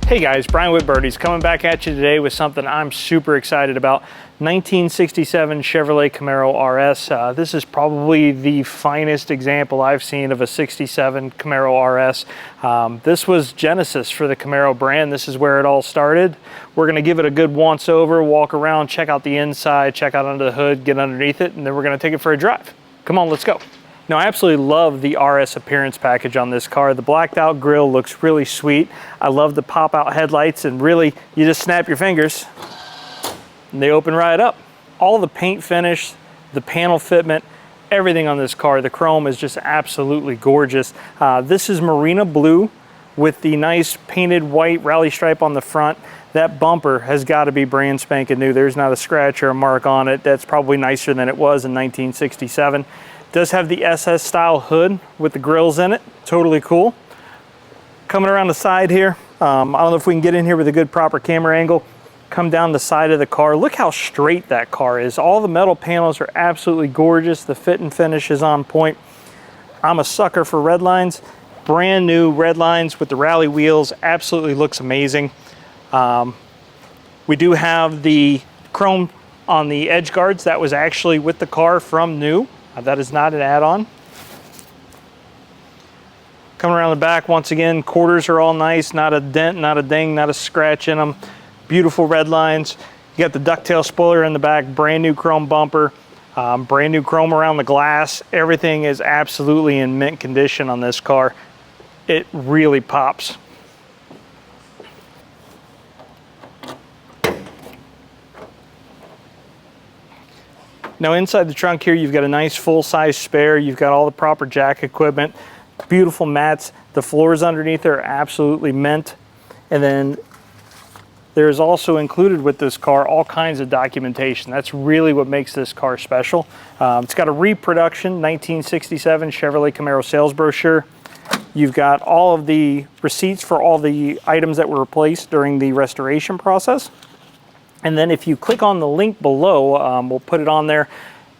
Hey guys, Brian with Burnyzz coming back at you today with something I'm super excited about. 1967 Chevrolet Camaro RS. This is probably the finest example I've seen of a 67 Camaro RS. This was Genesis for the Camaro brand. This is where it all started. We're gonna give it a good once over, walk around, check out the inside, check out under the hood, get underneath it, and then we're gonna take it for a drive. Come on, let's go. Now, I absolutely love the RS appearance package on this car. The blacked out grille looks really sweet. I love the pop out headlights, and really, you just snap your fingers and they open right up. All the paint finish, the panel fitment, everything on this car, the chrome is just absolutely gorgeous. This is Marina Blue with the nice painted white rally stripe on the front. That bumper has got to be brand spanking new. There's not a scratch or a mark on it. That's probably nicer than it was in 1967. Does have the SS style hood with the grills in it. Totally cool. Coming around the side here, I don't know if we can get in here with a good proper camera angle. Come down the side of the car. Look how straight that car is. All the metal panels are absolutely gorgeous. The fit and finish is on point. I'm a sucker for red lines. Brand new red lines with the rally wheels. Absolutely looks amazing. We do have the chrome on the edge guards. That was actually with the car from new. That is not an add-on. Coming around the back, once again, quarters are all nice. Not a dent, not a ding, not a scratch in them. Beautiful red lines. You got the ducktail spoiler in the back, brand new chrome bumper, brand new chrome around the glass. Everything is absolutely in mint condition on this car. It really pops. Now inside the trunk here, you've got a nice full-size spare. You've got all the proper jack equipment, beautiful mats. The floors underneath are absolutely mint. And then there's also included with this car all kinds of documentation. That's really what makes this car special. It's got a reproduction 1967 Chevrolet Camaro sales brochure. You've got all of the receipts for all the items that were replaced during the restoration process. And then if you click on the link below, we'll put it on there.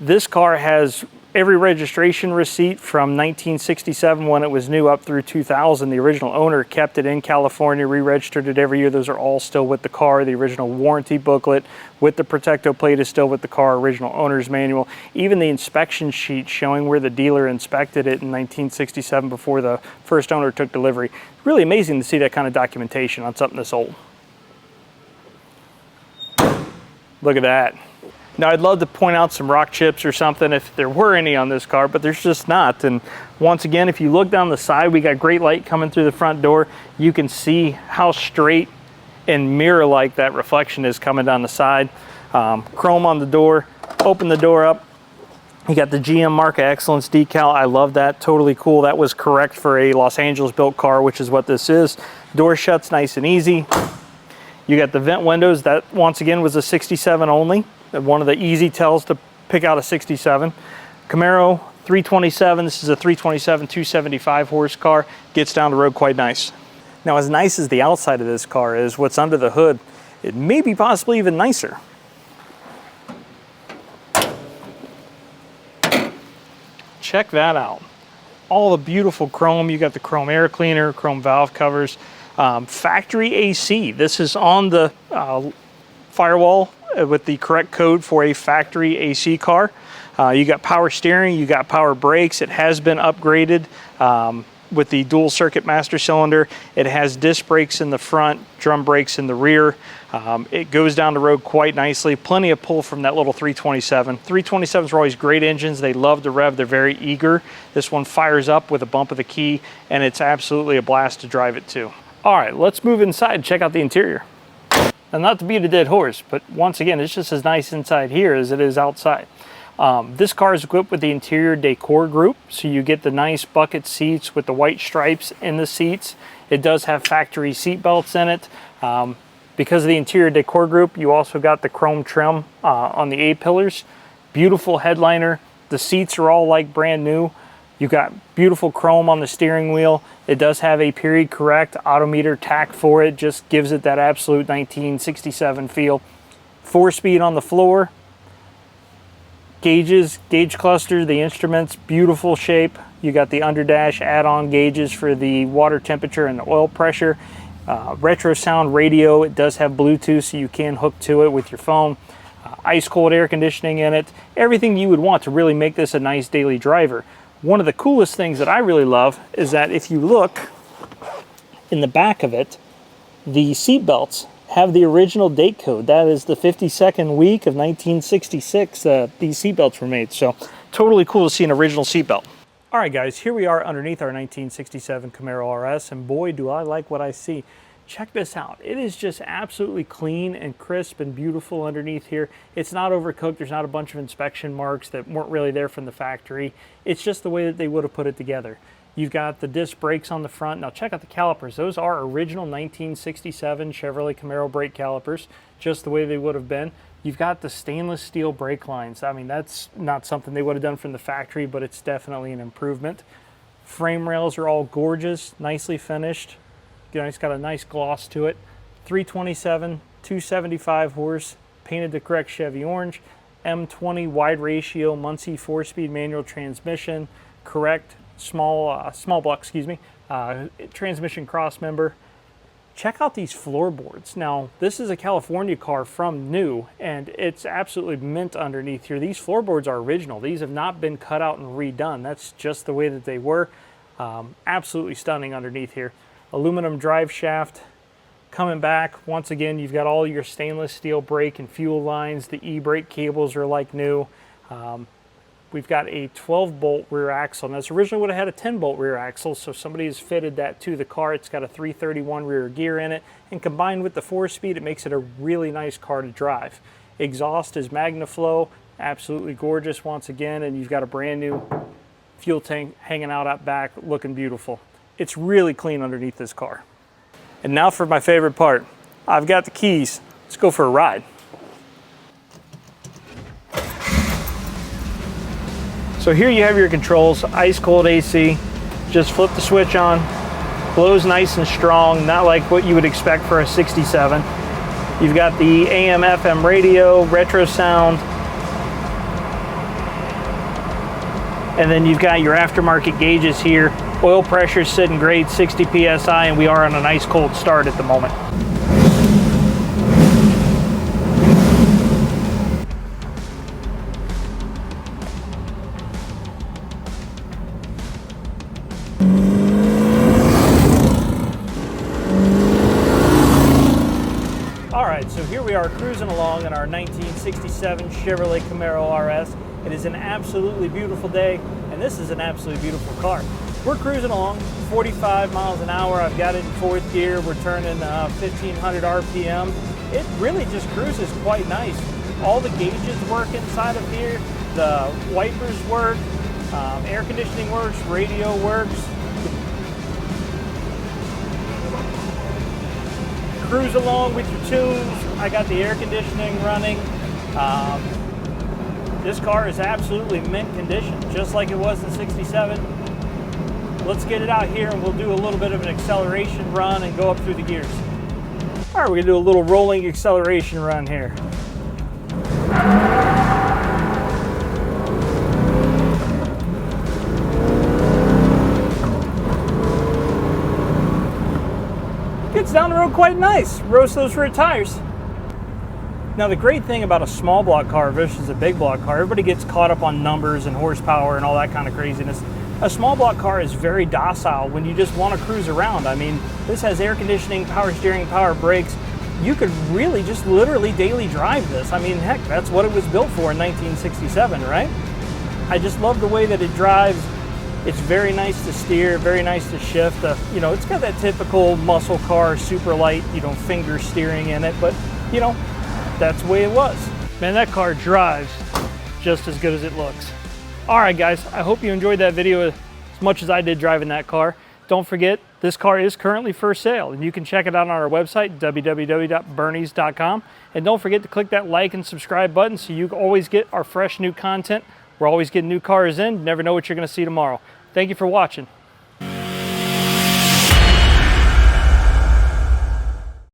This car has every registration receipt from 1967 when it was new up through 2000. The original owner kept it in California, re-registered it every year. Those are all still with the car. The original warranty booklet with the Protecto plate is still with the car, original owner's manual. Even the inspection sheet showing where the dealer inspected it in 1967 before the first owner took delivery. Really amazing to see that kind of documentation on something this old. Look at that. Now I'd love to point out some rock chips or something if there were any on this car, but there's just not. And once again, if you look down the side, we got great light coming through the front door. You can see how straight and mirror-like that reflection is coming down the side. Chrome on the door, open the door up. You got the GM Mark of Excellence decal. I love that, totally cool. That was correct for a Los Angeles built car, which is what this is. Door shuts nice and easy. You got the vent windows. That, once again, was a 67 only. One of the easy tells to pick out a 67. Camaro 327. This is a 327 275 horse car. Gets down the road quite nice. Now, as nice as the outside of this car is, what's under the hood, it may be possibly even nicer. Check that out. All the beautiful chrome. You got the chrome air cleaner, chrome valve covers. Factory AC. This is on the firewall with the correct code for a factory AC car. You got power steering, you got power brakes. It has been upgraded with the dual circuit master cylinder. It has disc brakes in the front, drum brakes in the rear. It goes down the road quite nicely. Plenty of pull from that little 327. 327s are always great engines. They love to rev. They're very eager. This one fires up with a bump of the key, and it's absolutely a blast to drive it too. All right, let's move inside and check out the interior. And not to beat a dead horse, but once again, it's just as nice inside here as it is outside. This car is equipped with the interior decor group, so you get the nice bucket seats with the white stripes in the seats. It does have factory seat belts in it. Because of the interior decor group, you also got the chrome trim on the A-pillars. Beautiful headliner. The seats are all like brand new. You've got beautiful chrome on the steering wheel. It does have a period correct odometer tack for it. Just gives it that absolute 1967 feel. 4-speed on the floor. Gauges, gauge cluster, the instruments, beautiful shape. You got the underdash add-on gauges for the water temperature and the oil pressure. Retro sound radio. It does have Bluetooth, so you can hook to it with your phone. Ice cold air conditioning in it. Everything you would want to really make this a nice daily driver. One of the coolest things that I really love is that if you look in the back of it, the seat belts have the original date code. That is the 52nd week of 1966 these seat belts were made. So totally cool to see an original seat belt. All right, guys, here we are underneath our 1967 Camaro RS, and boy, do I like what I see. Check this out. It is just absolutely clean and crisp and beautiful underneath here. It's not overcooked. There's not a bunch of inspection marks that weren't really there from the factory. It's just the way that they would have put it together. You've got the disc brakes on the front. Now check out the calipers. Those are original 1967 Chevrolet Camaro brake calipers, just the way they would have been. You've got the stainless steel brake lines. I mean, that's not something they would have done from the factory, but it's definitely an improvement. Frame rails are all gorgeous, nicely finished. You know, it's got a nice gloss to it. 327, 275 horse, painted the correct Chevy orange. M20 wide ratio Muncie 4-speed manual transmission, correct small block, transmission cross member. Check out these floorboards. Now, this is a California car from new, and it's absolutely mint underneath here. These floorboards are original. These have not been cut out and redone. That's just the way that they were. Absolutely stunning underneath here. Aluminum drive shaft. Coming back, once again, you've got all your stainless steel brake and fuel lines. The e-brake cables are like new. We've got a 12-bolt rear axle. Now, this originally would have had a 10-bolt rear axle, so somebody has fitted that to the car. It's got a 331 rear gear in it, and combined with the 4-speed, it makes it a really nice car to drive. Exhaust is MagnaFlow, absolutely gorgeous once again, and you've got a brand new fuel tank hanging out back, looking beautiful. It's really clean underneath this car. And now for my favorite part. I've got the keys. Let's go for a ride. So here you have your controls, ice cold AC. Just flip the switch on, blows nice and strong, not like what you would expect for a 67. You've got the AM FM radio, retro sound, and then you've got your aftermarket gauges here. Oil pressure is sitting great, 60 PSI, and we are on a nice cold start at the moment. So here we are cruising along in our 1967 Chevrolet Camaro RS. It is an absolutely beautiful day, and this is an absolutely beautiful car. We're cruising along 45 miles an hour. I've got it in 4th gear. We're turning 1,500 RPM. It really just cruises quite nice. All the gauges work inside of here. The wipers work, air conditioning works, radio works. Cruise along with your tunes. I got the air conditioning running. This car is absolutely mint condition, just like it was in 67. Let's get it out here and we'll do a little bit of an acceleration run and go up through the gears. All right, we're gonna do a little rolling acceleration run here. Gets down the road quite nice. Roast those rear tires. Now the great thing about a small block car versus a big block car, everybody gets caught up on numbers and horsepower and all that kind of craziness. A small block car is very docile when you just want to cruise around. I mean, this has air conditioning, power steering, power brakes. You could really just literally daily drive this. I mean, heck, that's what it was built for in 1967, right? I just love the way that it drives. It's very nice to steer, very nice to shift. You know, it's got that typical muscle car, super light, you know, finger steering in it, but you know, that's the way it was. Man, that car drives just as good as it looks. All right, guys, I hope you enjoyed that video as much as I did driving that car. Don't forget, this car is currently for sale, and you can check it out on our website, www.burnyzz.com. And don't forget to click that like and subscribe button so you always get our fresh new content. We're always getting new cars in. You never know what you're going to see tomorrow. Thank you for watching.